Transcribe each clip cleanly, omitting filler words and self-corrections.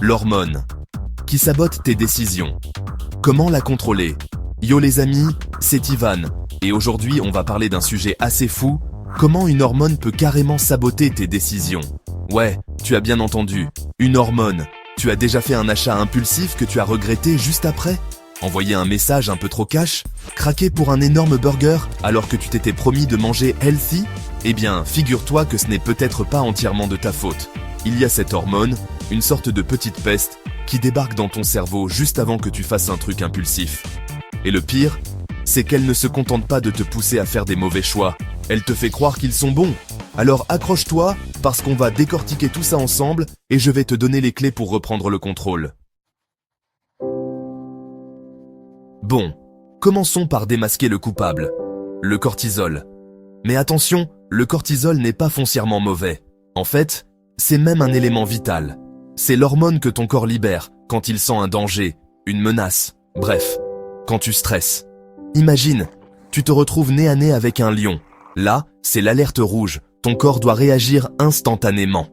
l'hormone, qui sabote tes décisions. Comment la contrôler? Yo les amis, c'est Ivan, et aujourd'hui on va parler d'un sujet assez fou, comment une hormone peut carrément saboter tes décisions. Ouais, tu as bien entendu, une hormone. Tu as déjà fait un achat impulsif que tu as regretté juste après? Envoyer un message un peu trop cash? Craquer pour un énorme burger alors que tu t'étais promis de manger healthy? Eh bien, figure-toi que ce n'est peut-être pas entièrement de ta faute. Il y a cette hormone, une sorte de petite peste, qui débarque dans ton cerveau juste avant que tu fasses un truc impulsif. Et le pire, c'est qu'elle ne se contente pas de te pousser à faire des mauvais choix, elle te fait croire qu'ils sont bons. Alors accroche-toi, parce qu'on va décortiquer tout ça ensemble, et je vais te donner les clés pour reprendre le contrôle. Bon, commençons par démasquer le coupable, le cortisol. Mais attention, le cortisol n'est pas foncièrement mauvais. En fait, c'est même un élément vital. C'est l'hormone que ton corps libère quand il sent un danger, une menace, bref, quand tu stresses. Imagine, tu te retrouves nez à nez avec un lion. Là, c'est l'alerte rouge, ton corps doit réagir instantanément.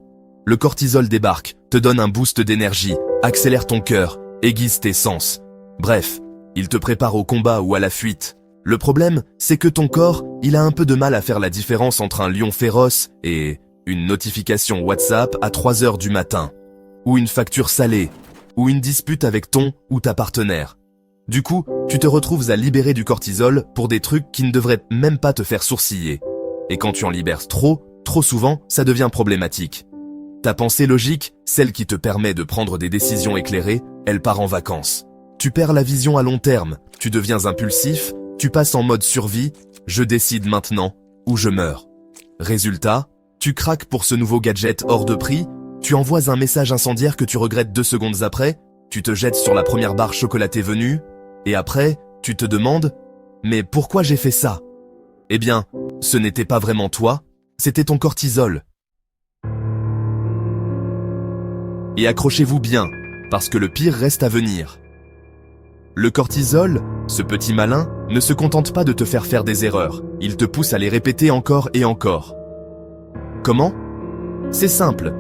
Le cortisol débarque, te donne un boost d'énergie, accélère ton cœur, aiguise tes sens. Bref, il te prépare au combat ou à la fuite. Le problème, c'est que ton corps, il a un peu de mal à faire la différence entre un lion féroce et une notification WhatsApp à 3 heures du matin, ou une facture salée, ou une dispute avec ton ou ta partenaire. Du coup, tu te retrouves à libérer du cortisol pour des trucs qui ne devraient même pas te faire sourciller. Et quand tu en libères trop souvent, ça devient problématique. Ta pensée logique, celle qui te permet de prendre des décisions éclairées, elle part en vacances. Tu perds la vision à long terme, tu deviens impulsif, tu passes en mode survie, je décide maintenant ou je meurs. Résultat, tu craques pour ce nouveau gadget hors de prix, tu envoies un message incendiaire que tu regrettes 2 secondes après, tu te jettes sur la première barre chocolatée venue, et après, tu te demandes « Mais pourquoi j'ai fait ça ?» Eh bien, ce n'était pas vraiment toi, c'était ton cortisol. Et accrochez-vous bien, parce que le pire reste à venir. Le cortisol, ce petit malin, ne se contente pas de te faire faire des erreurs, il te pousse à les répéter encore et encore. Comment? C'est simple.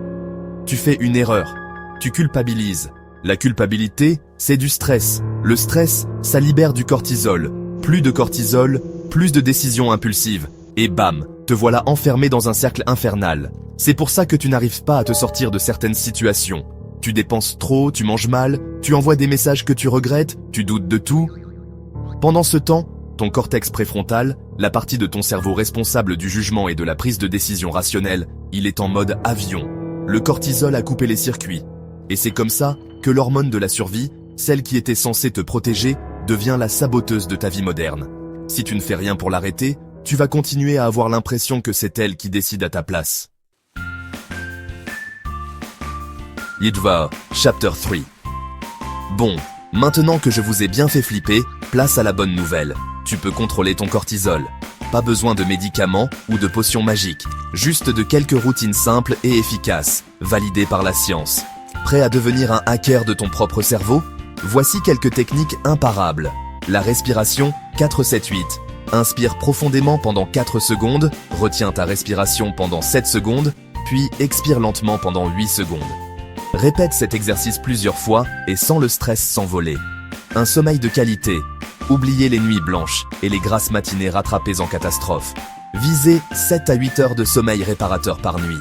Tu fais une erreur, tu culpabilises. La culpabilité, c'est du stress. Le stress, ça libère du cortisol. Plus de cortisol, plus de décisions impulsives. Et bam, te voilà enfermé dans un cercle infernal. C'est pour ça que tu n'arrives pas à te sortir de certaines situations. Tu dépenses trop, tu manges mal, tu envoies des messages que tu regrettes, tu doutes de tout. Pendant ce temps, ton cortex préfrontal, la partie de ton cerveau responsable du jugement et de la prise de décision rationnelle, il est en mode avion. Le cortisol a coupé les circuits. Et c'est comme ça que l'hormone de la survie, celle qui était censée te protéger, devient la saboteuse de ta vie moderne. Si tu ne fais rien pour l'arrêter, tu vas continuer à avoir l'impression que c'est elle qui décide à ta place. Yidva, Chapter 3. Bon, maintenant que je vous ai bien fait flipper, place à la bonne nouvelle. Tu peux contrôler ton cortisol. Pas besoin de médicaments ou de potions magiques, juste de quelques routines simples et efficaces, validées par la science. Prêt à devenir un hacker de ton propre cerveau? Voici quelques techniques imparables. La respiration 4-7-8. Inspire profondément pendant 4 secondes, retiens ta respiration pendant 7 secondes, puis expire lentement pendant 8 secondes. Répète cet exercice plusieurs fois et sens le stress s'envoler. Un sommeil de qualité. Oubliez les nuits blanches et les grasses matinées rattrapées en catastrophe. Visez 7 à 8 heures de sommeil réparateur par nuit.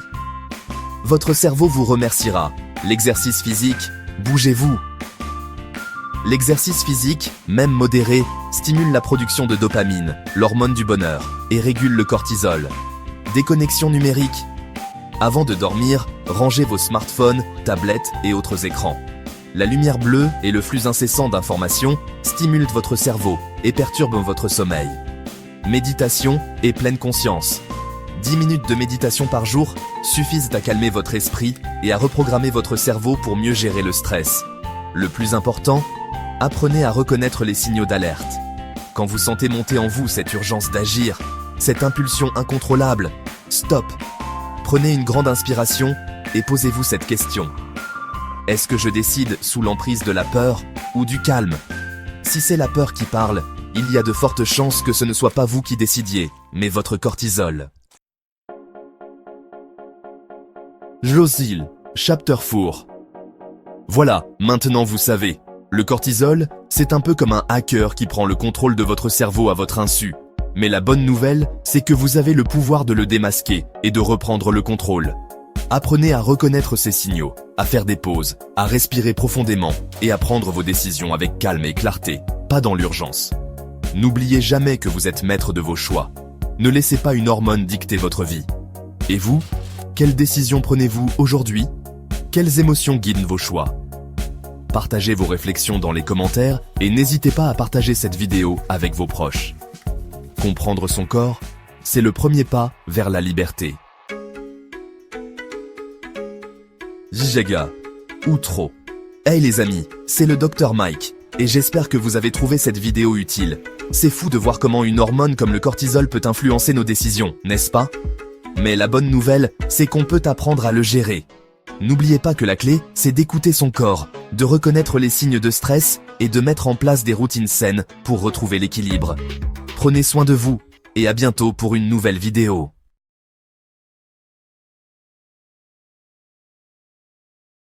Votre cerveau vous remerciera. L'exercice physique, bougez-vous. L'exercice physique, même modéré, stimule la production de dopamine, l'hormone du bonheur, et régule le cortisol. Déconnexion numérique. Avant de dormir, rangez vos smartphones, tablettes et autres écrans. La lumière bleue et le flux incessant d'informations stimulent votre cerveau et perturbent votre sommeil. Méditation et pleine conscience. 10 minutes de méditation par jour suffisent à calmer votre esprit et à reprogrammer votre cerveau pour mieux gérer le stress. Le plus important, apprenez à reconnaître les signaux d'alerte. Quand vous sentez monter en vous cette urgence d'agir, cette impulsion incontrôlable, stop. Prenez une grande inspiration et posez-vous cette question. Est-ce que je décide sous l'emprise de la peur ou du calme? Si c'est la peur qui parle, il y a de fortes chances que ce ne soit pas vous qui décidiez, mais votre cortisol. Josil, Chapter 4. Voilà, maintenant vous savez. Le cortisol, c'est un peu comme un hacker qui prend le contrôle de votre cerveau à votre insu. Mais la bonne nouvelle, c'est que vous avez le pouvoir de le démasquer et de reprendre le contrôle. Apprenez à reconnaître ces signaux, à faire des pauses, à respirer profondément et à prendre vos décisions avec calme et clarté, pas dans l'urgence. N'oubliez jamais que vous êtes maître de vos choix. Ne laissez pas une hormone dicter votre vie. Et vous, quelles décisions prenez-vous aujourd'hui? Quelles émotions guident vos choix? Partagez vos réflexions dans les commentaires et n'hésitez pas à partager cette vidéo avec vos proches. Comprendre son corps, c'est le premier pas vers la liberté. Jijaga, ou trop. Hey les amis, c'est le Dr Mike, et j'espère que vous avez trouvé cette vidéo utile. C'est fou de voir comment une hormone comme le cortisol peut influencer nos décisions, n'est-ce pas? Mais la bonne nouvelle, c'est qu'on peut apprendre à le gérer. N'oubliez pas que la clé, c'est d'écouter son corps, de reconnaître les signes de stress et de mettre en place des routines saines pour retrouver l'équilibre. Prenez soin de vous, et à bientôt pour une nouvelle vidéo.